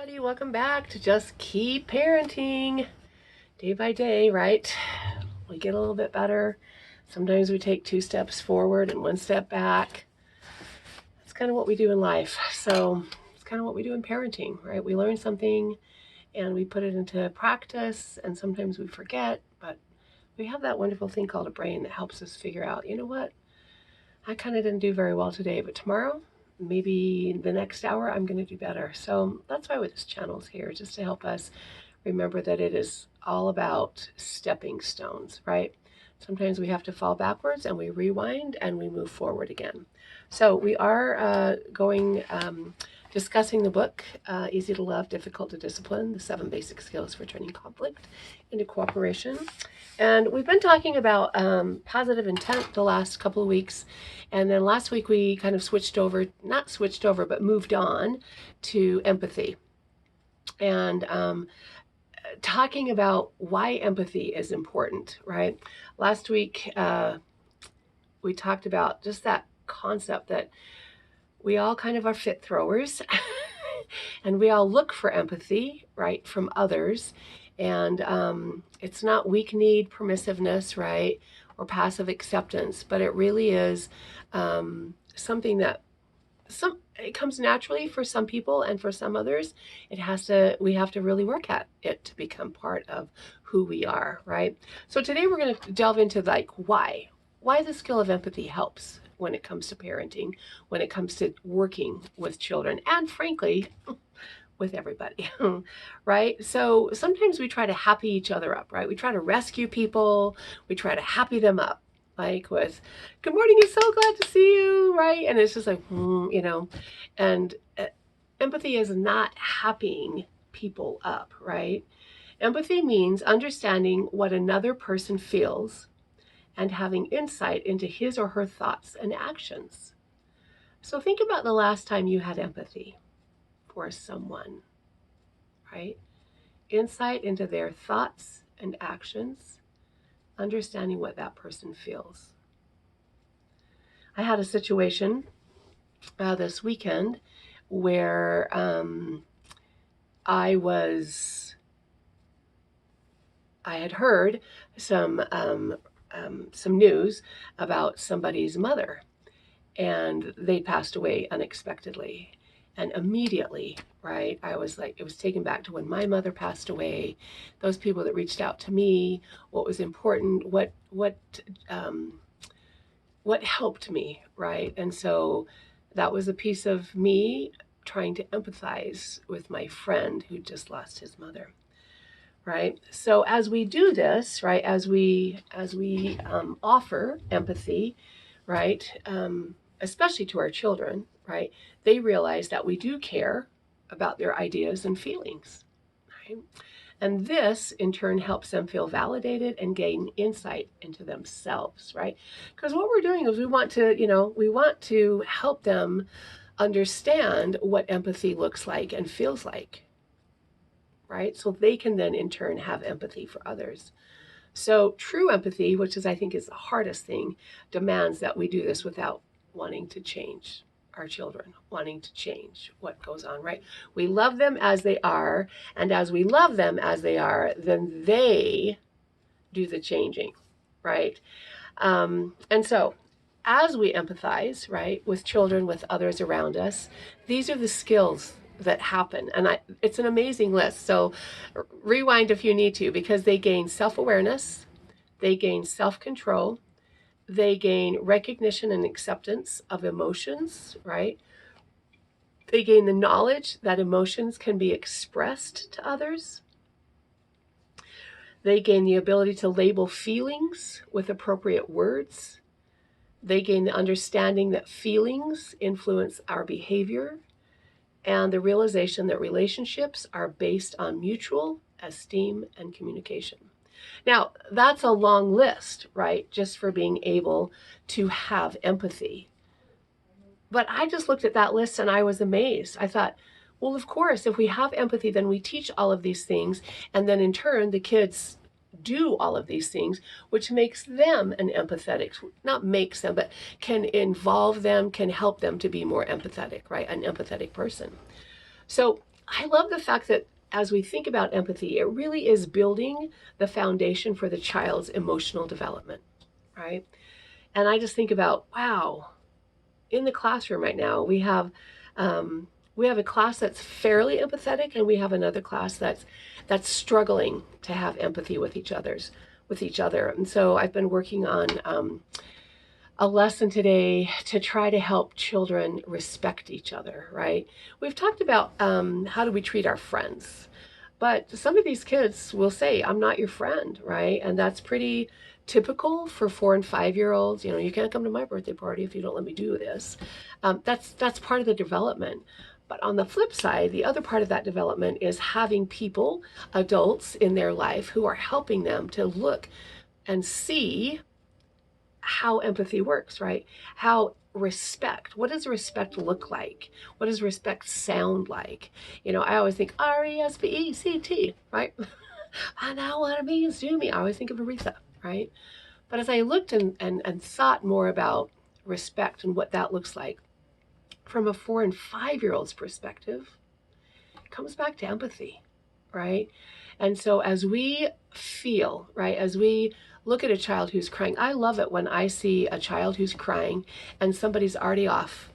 Everybody, welcome back to Just Keep Parenting. Day by day, right? We get a little bit better. Sometimes we take 2 steps forward and 1 step back. That's kind of what we do in life. So it's kind of what we do in parenting, right? We learn something and we put it into practice, and sometimes we forget, but we have that wonderful thing called a brain that helps us figure out, you know what? I kind of didn't do very well today, but tomorrow, maybe the next hour, I'm going to do better. So that's why this channel is here, just to help us remember that it is all about stepping stones, right? Sometimes we have to fall backwards and we rewind and we move forward again. So we are discussing the book, Easy to Love, Difficult to Discipline, the 7 Basic Skills for Turning Conflict into Cooperation. And we've been talking about positive intent the last couple of weeks. And then last week we kind of not switched over, but moved on to empathy. And talking about why empathy is important, right? Last week we talked about just that concept that we all kind of are fit throwers and we all look for empathy, right, from others. And it's not weak-kneed permissiveness, right, or passive acceptance, but it really is something that it comes naturally for some people, and for some others, we have to really work at it to become part of who we are, right? So today we're going to delve into why the skill of empathy helps when it comes to parenting, when it comes to working with children, and frankly, with everybody, right? So sometimes we try to happy each other up, right? We try to rescue people. We try to happy them up, like with, good morning, it's so glad to see you, right? And it's just like, and empathy is not happying people up, right? Empathy means understanding what another person feels and having insight into his or her thoughts and actions. So think about the last time you had empathy for someone, right? Insight into their thoughts and actions, understanding what that person feels. I had a situation this weekend where I had heard some news about somebody's mother, and they passed away unexpectedly. And immediately, right, I was like, it was taken back to when my mother passed away, those people that reached out to me, what was important, what helped me, right? And so that was a piece of me trying to empathize with my friend who just lost his mother, right? So as we do this, right, as we offer empathy, right, especially to our children, right, they realize that we do care about their ideas and feelings, right? And this, in turn, helps them feel validated and gain insight into themselves, right? Because what we're doing is we want to help them understand what empathy looks like and feels like, right? So they can then, in turn, have empathy for others. So true empathy, which I think is the hardest thing, demands that we do this without wanting to change our children, wanting to change what goes on, right? We love them as they are, and as we love them as they are, then they do the changing, right? And so as we empathize, right, with children, with others around us, these are the skills that happen. And it's an amazing list. So rewind if you need to, because they gain self-awareness, they gain self-control, they gain recognition and acceptance of emotions, right? They gain the knowledge that emotions can be expressed to others. They gain the ability to label feelings with appropriate words. They gain the understanding that feelings influence our behavior, and the realization that relationships are based on mutual esteem and communication. Now, that's a long list, right, just for being able to have empathy. But I just looked at that list and I was amazed. I thought, well, of course, if we have empathy, then we teach all of these things. And then in turn, the kids do all of these things, which makes them not makes them, but can involve them, can help them to be more empathetic, right? An empathetic person. So I love the fact that as we think about empathy, it really is building the foundation for the child's emotional development, right? And I just think about, wow, in the classroom right now, um, we have a class that's fairly empathetic, and we have another class that's struggling to have empathy with each other. And so I've been working on a lesson today to try to help children respect each other, right? We've talked about how do we treat our friends, but some of these kids will say, I'm not your friend, right? And that's pretty typical for 4 and 5 year olds. You can't come to my birthday party if you don't let me do this. That's part of the development. But on the flip side, the other part of that development is having people, adults in their life, who are helping them to look and see how empathy works, right? How respect, what does respect look like? What does respect sound like? I always think RESPECT, right? I know what it means to me. I always think of Aretha, right? But as I looked and thought more about respect and what that looks like from a 4 and 5 year old's perspective, it comes back to empathy, right? And so as we feel, right, as we look at a child who's crying, I love it when I see a child who's crying and somebody's already off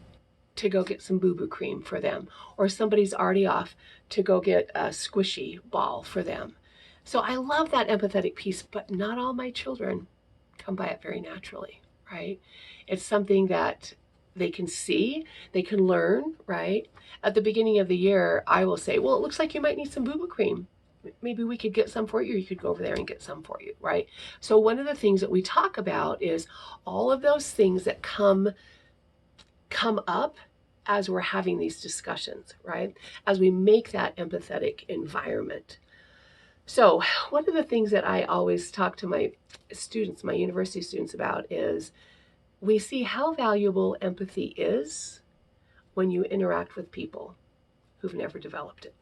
to go get some boo-boo cream for them, or somebody's already off to go get a squishy ball for them. So I love that empathetic piece, but not all my children come by it very naturally, right? It's something that they can see, they can learn, right? At the beginning of the year, I will say, well, it looks like you might need some boo-boo cream. Maybe we could get some for you, or you could go over there and get some for you, right? So one of the things that we talk about is all of those things that come up as we're having these discussions, right? As we make that empathetic environment. So one of the things that I always talk to my students, my university students, about is we see how valuable empathy is when you interact with people who've never developed it.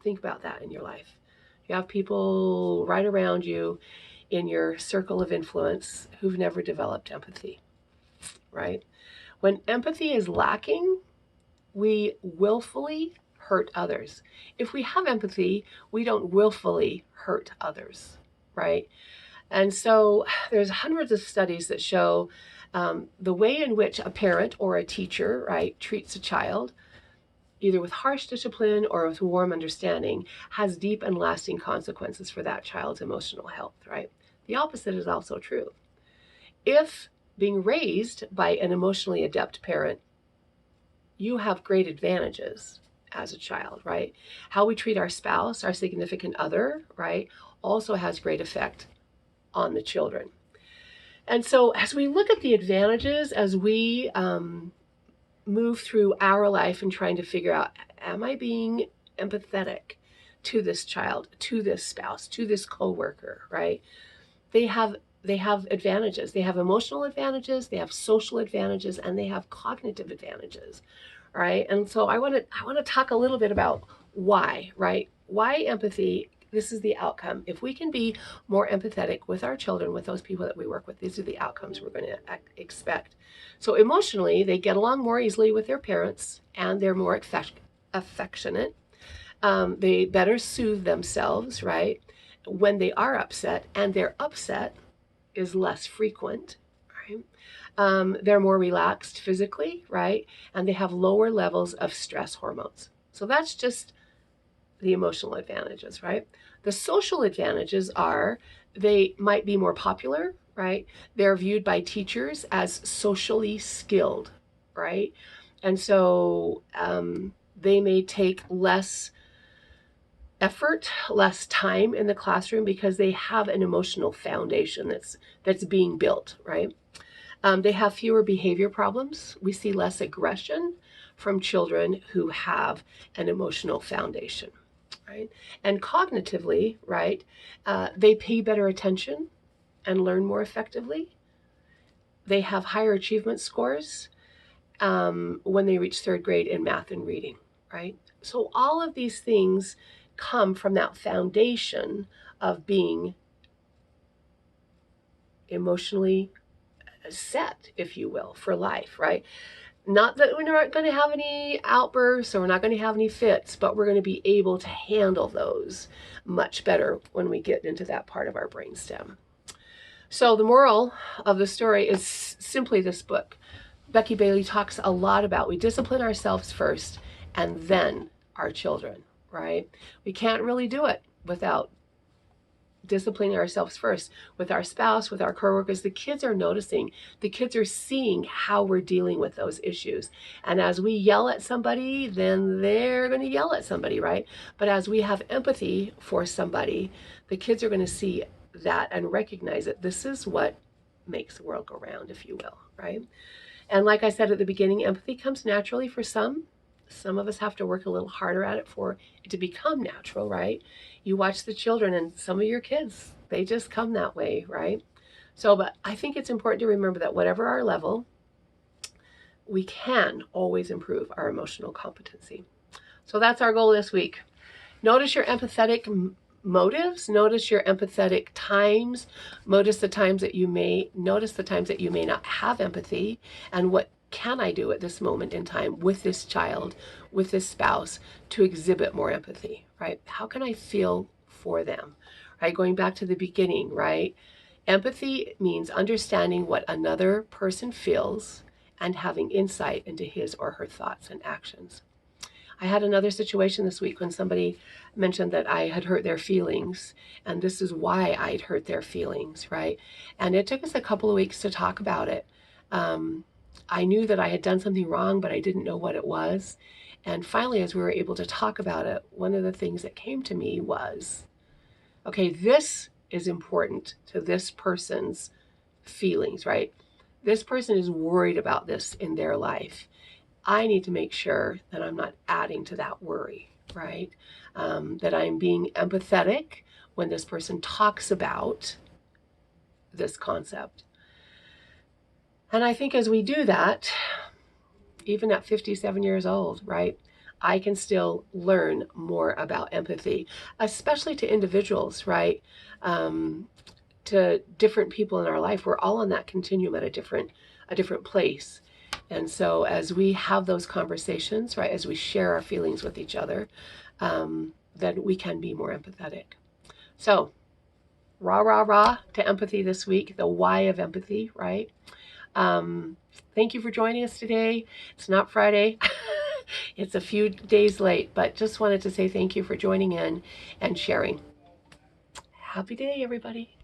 Think about that in your life. You have people right around you in your circle of influence who've never developed empathy, right? When empathy is lacking, we willfully hurt others. If we have empathy, we don't willfully hurt others, right? And so there's hundreds of studies that show the way in which a parent or a teacher, right, treats a child, either with harsh discipline or with warm understanding, has deep and lasting consequences for that child's emotional health, right? The opposite is also true. If being raised by an emotionally adept parent, you have great advantages as a child, right? How we treat our spouse, our significant other, right, also has great effect on the children. And so as we look at the advantages, as we move through our life and trying to figure out, am I being empathetic to this child, to this spouse, to this coworker, right? They have advantages. They have emotional advantages, they have social advantages, and they have cognitive advantages, right? And so I want to talk a little bit about why, right? Why empathy. This is the outcome. If we can be more empathetic with our children, with those people that we work with, these are the outcomes we're going to expect. So emotionally, they get along more easily with their parents, and they're more affectionate. They better soothe themselves, right, when they are upset, and their upset is less frequent, right? They're more relaxed physically, right? And they have lower levels of stress hormones. So that's just the emotional advantages, right? The social advantages are they might be more popular, right? They're viewed by teachers as socially skilled, right? And so they may take less effort, less time in the classroom because they have an emotional foundation that's being built, right? They have fewer behavior problems. We see less aggression from children who have an emotional foundation, right? And cognitively, right, they pay better attention and learn more effectively. They have higher achievement scores when they reach third grade in math and reading, right? So all of these things come from that foundation of being emotionally set, if you will, for life, right? Not that we're not going to have any outbursts or we're not going to have any fits, but we're going to be able to handle those much better when we get into that part of our brainstem. So the moral of the story is simply this book. Becky Bailey talks a lot about we discipline ourselves first and then our children, right? We can't really do it without disciplining ourselves first with our spouse, with our coworkers. The kids are noticing, the kids are seeing how we're dealing with those issues. And as we yell at somebody, then they're going to yell at somebody, right? But as we have empathy for somebody, the kids are going to see that and recognize that this is what makes the world go round, if you will, right? And like I said at the beginning, empathy comes naturally for some. Some of us have to work a little harder at it for it to become natural, right? You watch the children and some of your kids, they just come that way, right? So, but I think it's important to remember that whatever our level, we can always improve our emotional competency. So that's our goal this week. Notice your empathetic motives, notice your empathetic times, notice the times that you may not have empathy, and what can I do at this moment in time with this child, with this spouse, to exhibit more empathy, right? How can I feel for them, right? Going back to the beginning, right? Empathy means understanding what another person feels and having insight into his or her thoughts and actions. I had another situation this week when somebody mentioned that I had hurt their feelings, and this is why I'd hurt their feelings, right? And it took us a couple of weeks to talk about it. I knew that I had done something wrong, but I didn't know what it was. And finally, as we were able to talk about it, one of the things that came to me was, okay, this is important to this person's feelings, right? This person is worried about this in their life. I need to make sure that I'm not adding to that worry, right? That I'm being empathetic when this person talks about this concept. And I think as we do that, even at 57 years old, right, I can still learn more about empathy, especially to individuals, right? To different people in our life. We're all on that continuum at a different place. And so as we have those conversations, right, as we share our feelings with each other, then we can be more empathetic. So, rah, rah, rah to empathy this week, the why of empathy, right? Thank you for joining us today. It's not Friday. It's a few days late, but just wanted to say thank you for joining in and sharing. Happy day, everybody.